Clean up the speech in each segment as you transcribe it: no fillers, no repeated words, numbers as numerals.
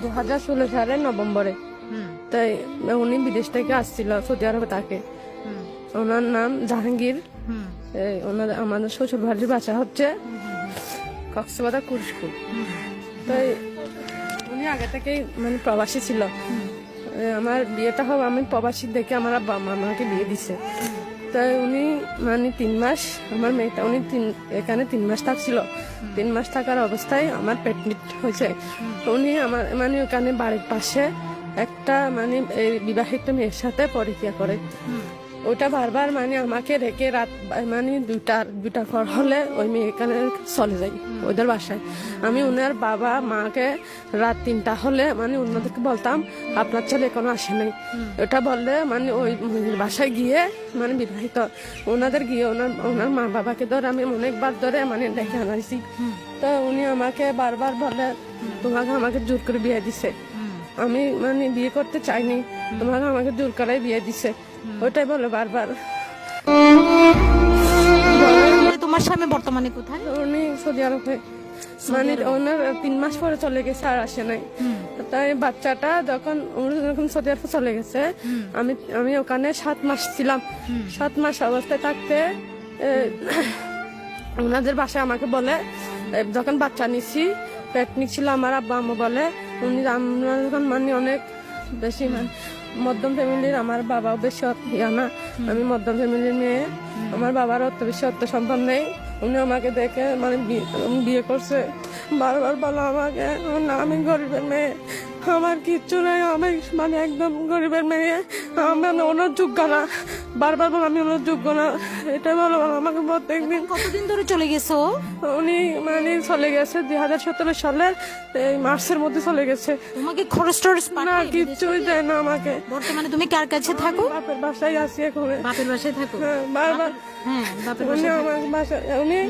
2016 সালের নভেম্বরে। তাই উনি বিদেশ থেকে আসছিল সৌদি আরবে থাকে। ওনার নাম জাহাঙ্গীর। আমাদের শ্বশুর বাড়ির বাসা হচ্ছে কক্সবাজার কুরুশকুল। তাই উনি আগে থেকেই মানে প্রবাসী ছিল। আমার বিয়েটা হোক আমি প্রবাসী দেখে আমার আব্বা আম্মা আমাকে বিয়ে দিছে। তাই উনি মানে 3 মাস আমার মেয়েটা উনি এখানে 3 মাস থাকছিল। 3 মাস থাকার অবস্থায় আমার পেটনিট হয়েছে। উনি আমার মানে ওখানে বাড়ির পাশে একটা মানে বিবাহিত মেয়ের সাথে পরিচয় করে। ওটা বারবার মানে আমাকে রেখে রাত মানে দুটা পর হলে ওই মেয়ে এখানে চলে যাই ওদের বাসায়। আমি ওনার বাবা মাকে রাত 3টা হলে মানে ওনাদেরকে বলতাম আপনার ছেলে এখনো আসে নাই। ওটা বললে মানে ওই বাসায় গিয়ে মানে বিবাহিত ওনাদের গিয়ে ওনার মা বাবাকে ধরে আমি অনেকবার ধরে মানে ডেকে আনাইছি। তো উনি আমাকে বারবার বলে তোমাকে আমাকে জোর করে বিয়ে দিছে। আমি মানে বিয়ে করতে চাইনি, তোমাকে আমাকে জোর করে বিয়ে দিছে, ওটাই বলে বারবার। তোমার স্বামী বর্তমানে কোথায়? উনি সৌদি আরবে, মানে ওনার 3 মাস পরে চলে গেছে আর আসে নাই। তাই বাচ্চাটা যখন সৌদি আরবে চলে গেছে আমি ওখানে 7 মাস ছিলাম। 7 মাস অবস্থায় থাকতে ওনাদের বাসায় আমাকে বলে যখন বাচ্চা নিছি পেটনিক ছিল আমার আব্বা আম্মু বলে উনি আমরা যখন মানে অনেক বেশি মধ্যম ফ্যামিলির, আমার বাবাও বেশি না, আমি মধ্যম ফ্যামিলির মেয়ে, আমার বাবার অত বেশি অর্থ সম্পদ নেই। উনি আমাকে দেখে মানে বিয়ে করছে। বারবার বলো আমাকে না আমি গরিবের মেয়ে, আমার কিচ্ছু নেই, আমি মানে একদম গরিবের মেয়ে, আমি ওনার যোগ্য না। বারবার বলো আমি ওনার যোগ্য না, এটা বলো আমাকে প্রত্যেকদিন। কতদিন ধরে চলে গেছো? উনি মানে চলে গেছে 2017 সালের এই মার্চের মধ্যে চলে গেছে। তোমাকে খরচ টরচ না কিচ্ছুই দেয় না আমাকে। বর্তমানে তুমি কার কাছে থাকো? বাপের বাসায় আছি এখন। বাপের বাসায় থাকো? বারবার হ্যাঁ বাপের উনি বাসায়। আমার বাসায় উনি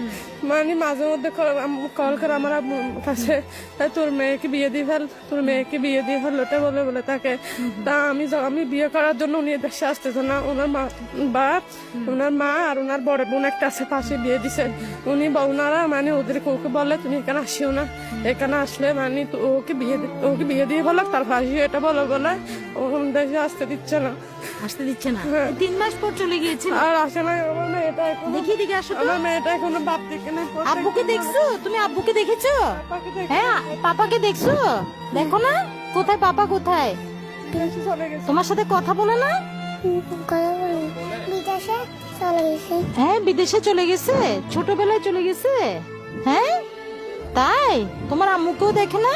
মানে মাঝে মধ্যে কল করে আমার কাছে তোর মেয়েকে বিয়ে দিয়ে ফেল, তোর মেয়েকে বিয়ে দিয়ে ফেল, ওটা বলে থাকে। তা আমি বিয়ে করার জন্য উনি দেশে আসতেছে না। ওনার বাপ ওনার মা আর ওনার বড় বোন একটা আছে পাশে বিয়ে দিছে। ওনারা মানে ওদের ওকে বলে তুমি এখানে আসিও না, এখানে আসলে মানে ওকে বিয়ে দিয়ে ফেলো তার ফাঁসি, এটা বলে ও দেশে আসতে দিচ্ছে না। আসতে দিচ্ছে না? 3 মাস পর চলে গিয়েছে আর আসে না। আমার মেয়েটা এখন দেখি দিকে আসো তো। আমার মেয়েটা এখনো বাপ দেখে না। আব্বুকে দেখছো? তুমি আব্বুকে দেখেছো? পাপাকে দেখে হ্যাঁ পাপাকে দেখছো? দেখো না কোথায় পাপা, কোথায়? দেশে চলে গেছে। তোমার সাথে কথা বলে না? বিদেশে চলে গেছে। হ্যাঁ বিদেশে চলে গেছে, ছোটবেলায় চলে গেছে। হ্যাঁ তাই? তোমার আম্মুকেও দেখে না?